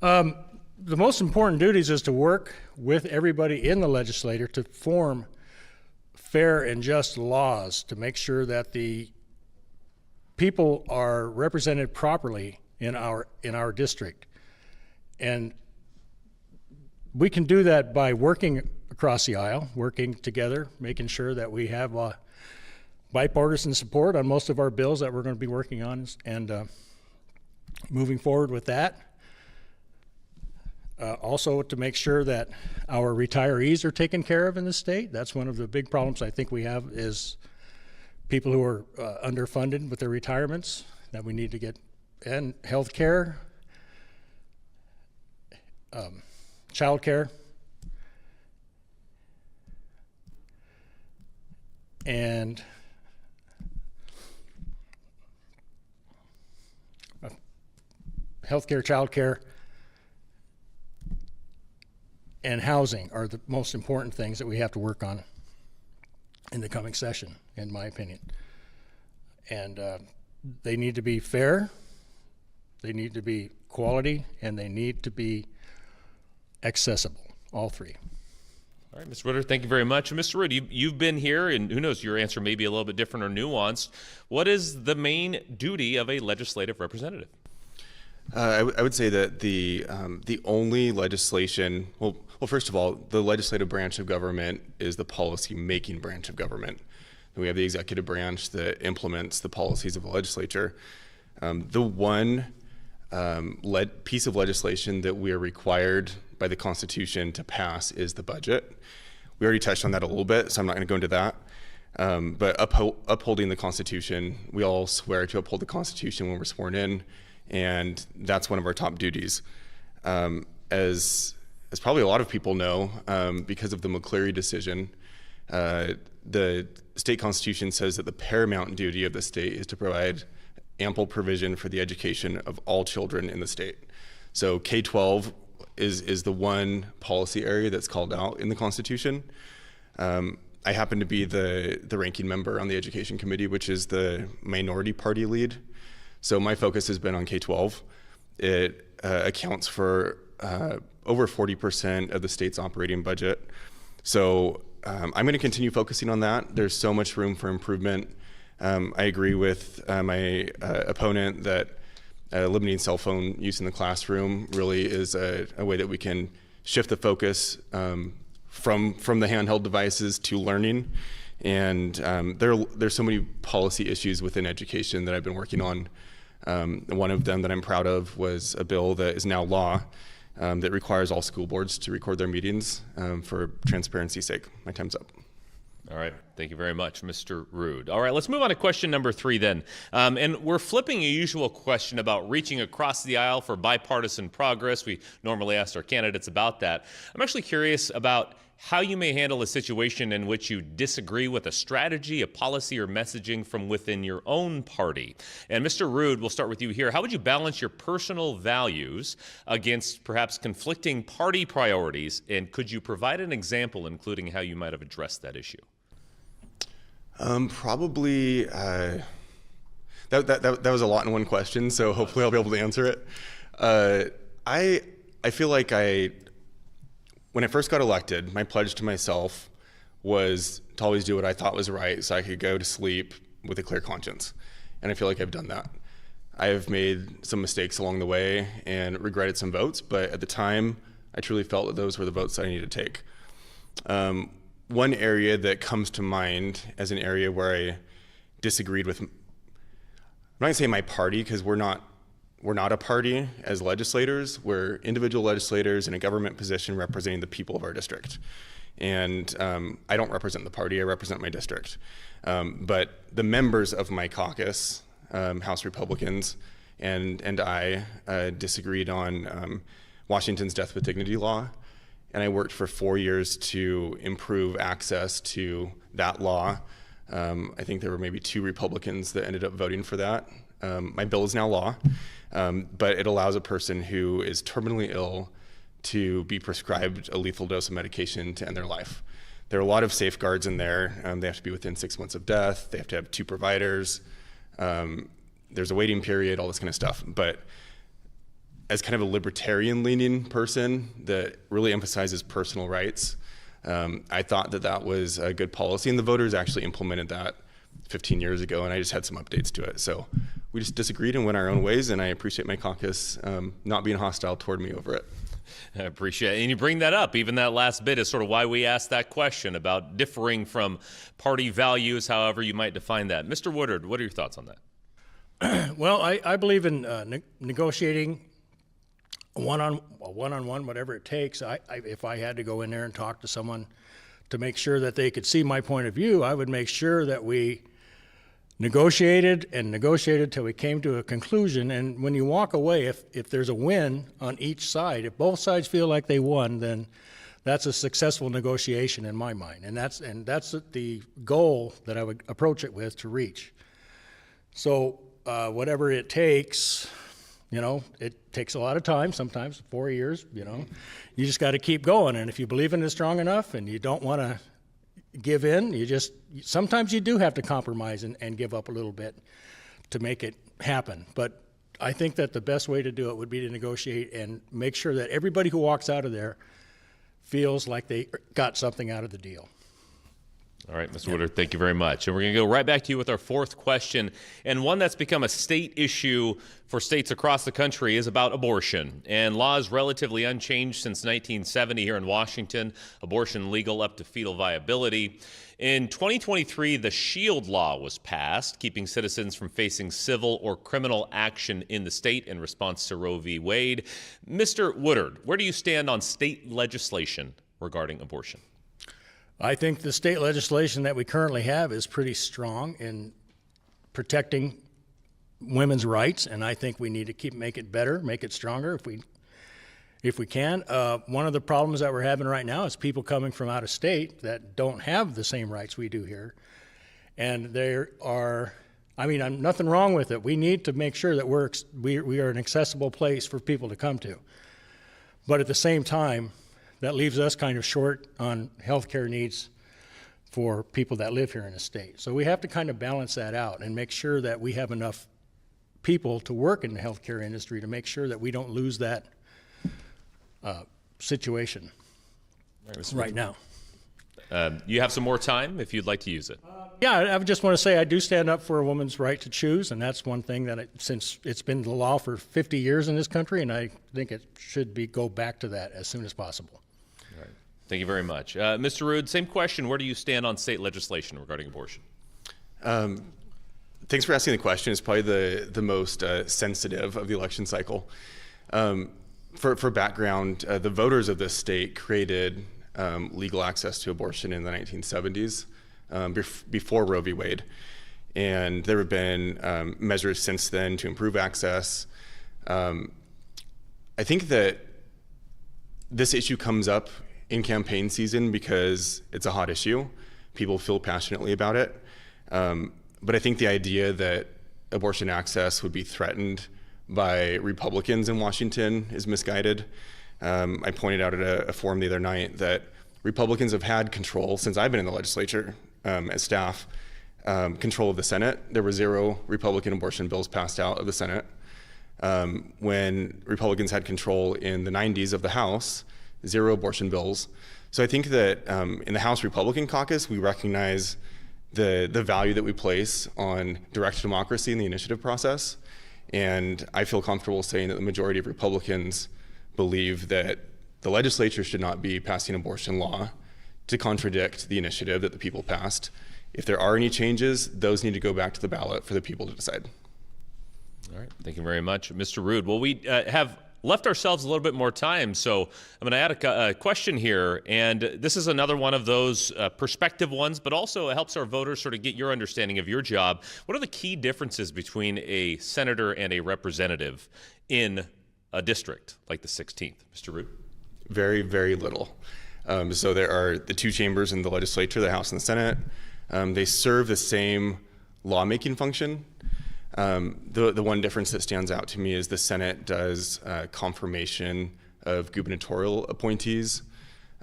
H: The most important duties is to work with everybody in the legislature to form fair and just laws to make sure that the people are represented properly in our district. And we can do that by working across the aisle, working together, making sure that we have bipartisan support on most of our bills that we're going to be working on, and moving forward with that. Also to make sure that our retirees are taken care of in the state. That's one of the big problems I think we have, is people who are underfunded with their retirements that we need to get, and health care, child care, and health care, child care, and housing are the most important things that we have to work on in the coming session, in my opinion. And they need to be fair, they need to be quality, and they need to be accessible, all three.
B: All right, Mr. Woodard, thank you very much. And Mr. Rood, you've been here, and who knows, your answer may be a little bit different or nuanced. What is the main duty of a legislative representative?
G: I would say that the only legislation, well, first of all, the legislative branch of government is the policy-making branch of government. And we have the executive branch that implements the policies of the legislature. The one piece of legislation that we are required by the Constitution to pass is the budget. We already touched on that a little bit, so I'm not going to go into that. But upholding the Constitution, we all swear to uphold the Constitution when we're sworn in, and that's one of our top duties. As probably a lot of people know, because of the McCleary decision, the state constitution says that the paramount duty of the state is to provide ample provision for the education of all children in the state. So K-12 is the one policy area that's called out in the Constitution. I happen to be the ranking member on the Education Committee, which is the minority party lead. So my focus has been on K-12. It accounts for over 40% of the state's operating budget. So I'm going to continue focusing on that. There's so much room for improvement. I agree with my opponent that limiting cell phone use in the classroom really is a way that we can shift the focus from the handheld devices to learning. And there's so many policy issues within education that I've been working on. One of them that I'm proud of was a bill that is now law that requires all school boards to record their meetings for transparency's sake. My time's up.
B: All right. Thank you very much, Mr. Rood. All right, let's move on to question number 3 then. And we're flipping a usual question about reaching across the aisle for bipartisan progress. We normally ask our candidates about that. I'm actually curious about how you may handle a situation in which you disagree with a strategy, a policy, or messaging from within your own party. And Mr. Rood, we'll start with you here. How would you balance your personal values against perhaps conflicting party priorities? And could you provide an example, including how you might have addressed that issue?
G: Probably, that was a lot in one question, so hopefully I'll be able to answer it. I feel like when I first got elected, my pledge to myself was to always do what I thought was right so I could go to sleep with a clear conscience. And I feel like I've done that. I have made some mistakes along the way and regretted some votes, but at the time, I truly felt that those were the votes that I needed to take. One area that comes to mind as an area where I disagreed with, I'm not gonna say my party, because we're not a party as legislators. We're individual legislators in a government position representing the people of our district. And I don't represent the party, I represent my district. But the members of my caucus, House Republicans, and I disagreed on Washington's death with dignity law. And I worked for 4 years to improve access to that law. I think there were maybe 2 Republicans that ended up voting for that. My bill is now law. But it allows a person who is terminally ill to be prescribed a lethal dose of medication to end their life. There are a lot of safeguards in there. They have to be within 6 months of death. They have to have 2 providers. There's a waiting period, all this kind of stuff. But as kind of a libertarian-leaning person that really emphasizes personal rights, I thought that was a good policy, and the voters actually implemented that 15 years ago, and I just had some updates to it. So we just disagreed and went our own ways, and I appreciate my caucus not being hostile toward me over it.
B: I appreciate it. And you bring that up. Even that last bit is sort of why we asked that question about differing from party values, however you might define that. Mr. Woodard, what are your thoughts on that?
H: Well, I believe in negotiating one-on-one, whatever it takes. If I had to go in there and talk to someone to make sure that they could see my point of view, I would make sure that we negotiated till we came to a conclusion. And when you walk away, if there's a win on each side, if both sides feel like they won, then that's a successful negotiation in my mind. And that's the goal that I would approach it with to reach. So whatever it takes, it takes a lot of time, sometimes 4 years, you just got to keep going. And if you believe in it strong enough and you don't want to give in, sometimes you do have to compromise and give up a little bit to make it happen. But I think that the best way to do it would be to negotiate and make sure that everybody who walks out of there feels like they got something out of the deal.
B: All right, Mr. Woodard, thank you very much. And we're going to go right back to you with our 4th question, and one that's become a state issue for states across the country is about abortion. And law is relatively unchanged since 1970 here in Washington, abortion legal up to fetal viability. In 2023, the SHIELD law was passed, keeping citizens from facing civil or criminal action in the state in response to Roe v. Wade. Mr. Woodard, where do you stand on state legislation regarding abortion?
H: I think the state legislation that we currently have is pretty strong in protecting women's rights, and I think we need to make it better, make it stronger if we can. One of the problems that we're having right now is people coming from out of state that don't have the same rights we do here, and nothing wrong with it. We need to make sure that we are an accessible place for people to come to, but at the same time, that leaves us kind of short on healthcare needs for people that live here in the state. So we have to kind of balance that out and make sure that we have enough people to work in the healthcare industry to make sure that we don't lose that situation right now.
B: You have some more time if you'd like to use it.
H: Yeah, I just want to say I do stand up for a woman's right to choose, and that's one thing that since it's been the law for 50 years in this country, and I think it should go back to that as soon as possible.
B: All right. Thank you very much. Mr. Rood, same question. Where do you stand on state legislation regarding abortion?
G: Thanks for asking the question. It's probably the most sensitive of the election cycle. For background, the voters of this state created legal access to abortion in the 1970s, before Roe v. Wade. And there have been measures since then to improve access. I think that this issue comes up in campaign season because it's a hot issue. People feel passionately about it. But I think the idea that abortion access would be threatened by Republicans in Washington is misguided. I pointed out at a forum the other night that Republicans have had control since I've been in the legislature as staff, control of the Senate. There were 0 Republican abortion bills passed out of the Senate. When Republicans had control in the 90s of the House, 0 abortion bills. So I think that in the House Republican caucus, we recognize the value that we place on direct democracy in the initiative process. And I feel comfortable saying that the majority of Republicans believe that the legislature should not be passing abortion law to contradict the initiative that the people passed. If there are any changes, those need to go back to the ballot for the people to decide.
B: All right, thank you very much, Mr. Rood. Well, we have left ourselves a little bit more time, so I'm going to add a question here, and this is another one of those perspective ones, but also it helps our voters sort of get your understanding of your job. What are the key differences between a senator and a representative in a district like the 16th? Mr. Rood?
G: Very, very little. So there are the 2 chambers in the legislature, the House and the Senate. They serve the same lawmaking function. The one difference that stands out to me is the Senate does confirmation of gubernatorial appointees.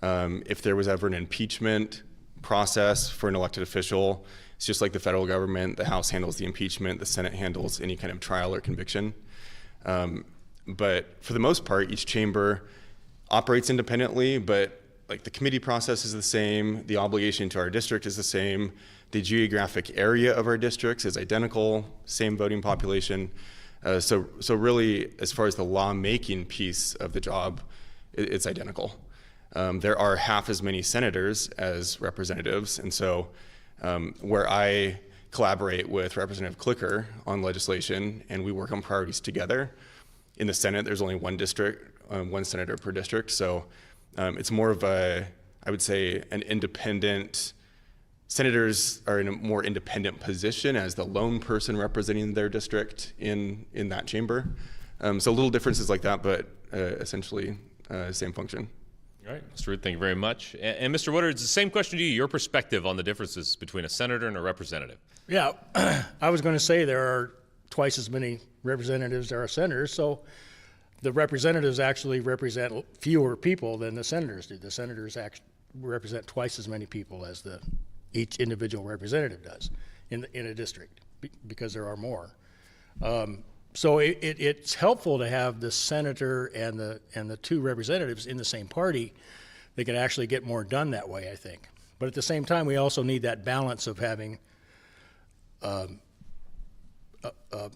G: If there was ever an impeachment process for an elected official, it's just like the federal government. The House handles the impeachment, the Senate handles any kind of trial or conviction. But for the most part, each chamber operates independently, but like the committee process is the same, the obligation to our district is the same, the geographic area of our districts is identical, same voting population. So really, as far as the lawmaking piece of the job, it's identical. There are half as many senators as representatives, and so where I collaborate with Representative Clicker on legislation and we work on priorities together, in the Senate there's only one senator per district, so it's more of I would say, an independent. Senators are in a more independent position as the lone person representing their district in that chamber. So little differences like that, but essentially same function.
B: All right, Mr. Rood, thank you very much. And Mr. Woodard, it's the same question to you, your perspective on the differences between a senator and a representative.
H: Yeah, I was going to say there are twice as many representatives as there are senators, so the representatives actually represent fewer people than the senators do. The senators actually represent twice as many people as each individual representative does in a district because there are more. So it's helpful to have the senator and the 2 representatives in the same party. They can actually get more done that way, I think. But at the same time, we also need that balance of having a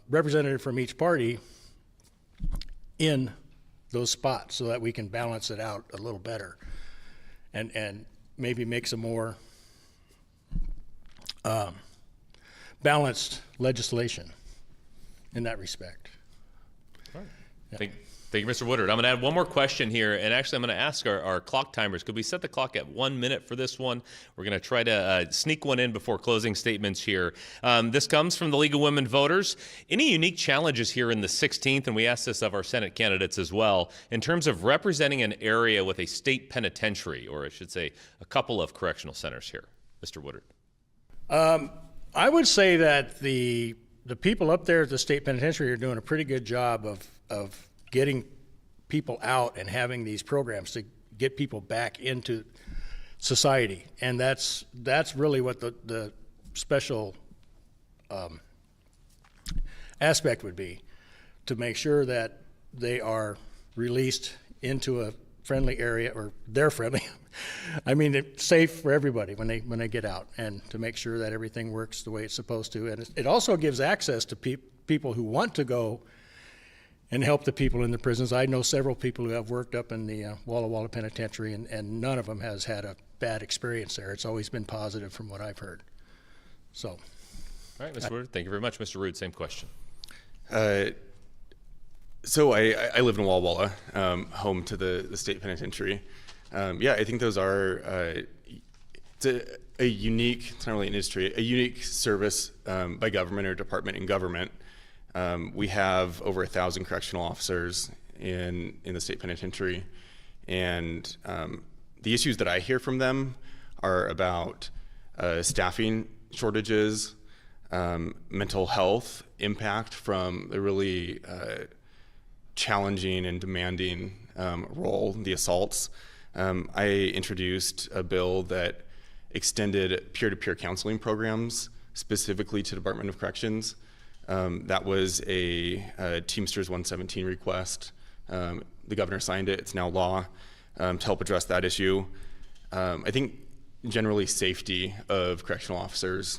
H: representative from each party in those spots so that we can balance it out a little better and maybe make some more balanced legislation in that respect.
B: All right. Yeah. Thank you, Mr. Woodard. I'm going to add one more question here, and actually I'm going to ask our clock timers, could we set the clock at 1 minute for this one? We're going to try to sneak one in before closing statements here. This comes from the League of Women Voters. Any unique challenges here in the 16th, and we asked this of our Senate candidates as well, in terms of representing an area with a state penitentiary, or I should say a couple of correctional centers here? Mr. Woodard.
H: I would say that the people up there at the state penitentiary are doing a pretty good job of getting people out and having these programs to get people back into society, and that's really what the special aspect would be, to make sure that they are released into a friendly area, or they're friendly. I mean, it's safe for everybody when they get out, and to make sure that everything works the way it's supposed to. And it also gives access to people who want to go and help the people in the prisons. I know several people who have worked up in the Walla Walla Penitentiary, and none of them has had a bad experience there. It's always been positive from what I've heard. So.
B: All right, Mr. Woodard, thank you very much. Mr. Rood, same question.
G: So I live in Walla Walla, home to the state penitentiary. Yeah, I think those are it's a unique, it's not really an industry, a unique service by government or department in government. We have over 1,000 correctional officers in the state penitentiary, and The issues that I hear from them are about staffing shortages, mental health impact from the really challenging and demanding role, the assaults. I introduced a bill that extended peer-to-peer counseling programs specifically to Department of Corrections. That was a Teamsters 117 request. The governor signed it. It's now law to help address that issue. I think generally safety of correctional officers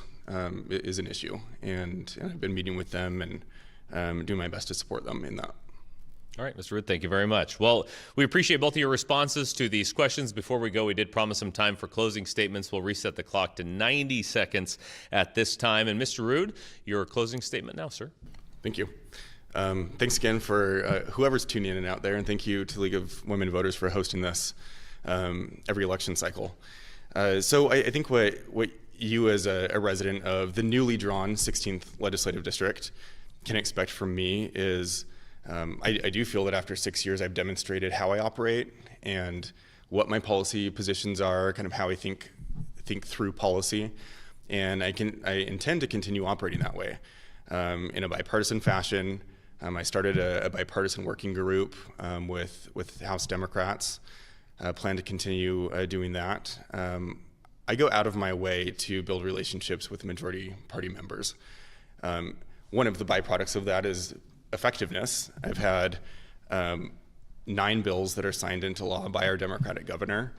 G: is an issue, and I've been meeting with them and doing my best to support them in that.
B: All right, Mr. Rood, thank you very much. Well, we appreciate both of your responses to these questions. Before we go, we did promise some time for closing statements. We'll reset the clock to 90 seconds at this time. And Mr. Rood, your closing statement now, sir.
G: Thank you. Thanks again for whoever's tuning in and out there, and thank you to the League of Women Voters for hosting this every election cycle. So I think what you as a resident of the newly drawn 16th Legislative District can expect from me is I do feel that after 6 years I've demonstrated how I operate and what my policy positions are, kind of how I think through policy, and I intend to continue operating that way in a bipartisan fashion. I started a bipartisan working group with House Democrats. Plan to continue doing that. I go out of my way to build relationships with majority party members. One of the byproducts of that is effectiveness. I've had 9 bills that are signed into law by our Democratic governor,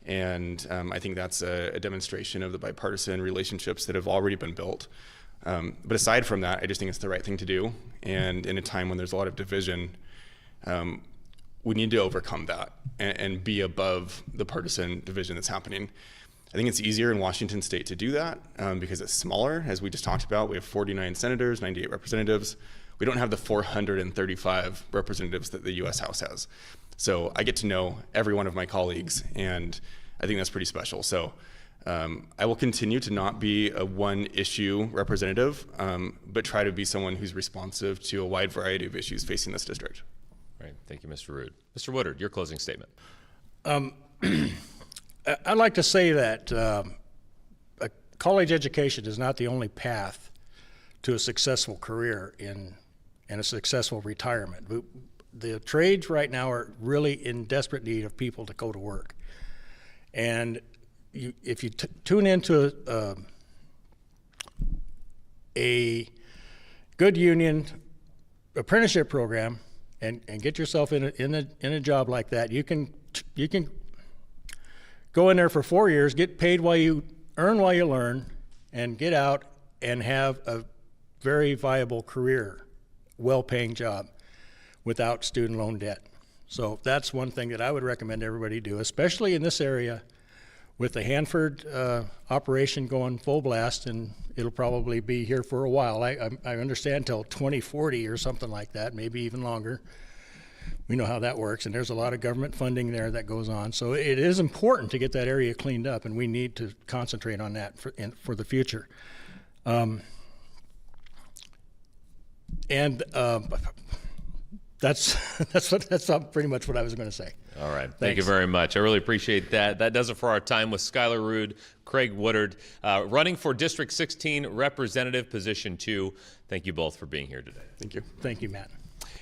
G: and I think that's a demonstration of the bipartisan relationships that have already been built. But aside from that, I just think it's the right thing to do, and in a time when there's a lot of division, we need to overcome that and be above the partisan division that's happening. I think it's easier in Washington state to do that because it's smaller. As we just talked about, we have 49 senators, 98 representatives. We don't have the 435 representatives that the US House has. So I get to know every one of my colleagues, and I think that's pretty special. So I will continue to not be a one issue representative, but try to be someone who's responsive to a wide variety of issues facing this district.
B: Right. Thank you, Mr. Rood. Mr. Woodard, your closing statement.
H: I'd like to say that a college education is not the only path to a successful career and a successful retirement. The trades right now are really in desperate need of people to go to work. And if you tune into a good union apprenticeship program and get yourself in a job like that, you can go in there for 4 years, get paid while you earn while you learn, and get out and have a very viable career, well-paying job without student loan debt. So that's one thing that I would recommend everybody do, especially in this area with the Hanford operation going full blast, and it'll probably be here for a while. I understand till 2040 or something like that, maybe even longer. We know how that works, and there's a lot of government funding there that goes on. So it is important to get that area cleaned up, and we need to concentrate on that for the future. That's pretty much what I was going to say.
B: All right. Thank you very much. I really appreciate that. That does it for our time with Skylar Rood, Craig Woodard, running for District 16 Representative, Position 2. Thank you both for being here today.
G: Thank you.
H: Thank you, Matt.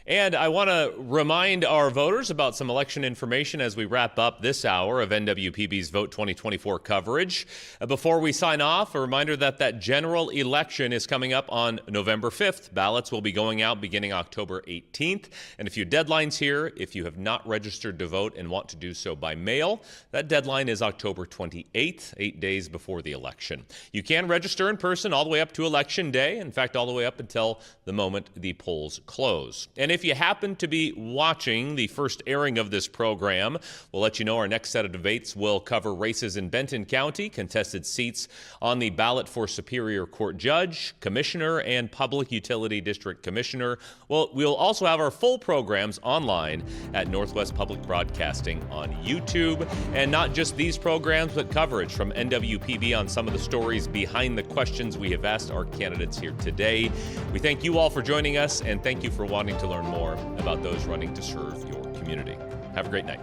B: And I want to remind our voters about some election information as we wrap up this hour of NWPB's Vote 2024 coverage. Before we sign off, a reminder that general election is coming up on November 5th. Ballots will be going out beginning October 18th. And a few deadlines here. If you have not registered to vote and want to do so by mail, that deadline is October 28th, 8 days before the election. You can register in person all the way up to Election Day. In fact, all the way up until the moment the polls close. And if you happen to be watching the first airing of this program, we'll let you know our next set of debates will cover races in Benton County, contested seats on the ballot for Superior Court Judge, Commissioner, and Public Utility District Commissioner. Well, we'll also have our full programs online at Northwest Public Broadcasting on YouTube. And not just these programs, but coverage from NWPB on some of the stories behind the questions we have asked our candidates here today. We thank you all for joining us, and thank you for wanting to learn more about those running to serve your community. Have a great night.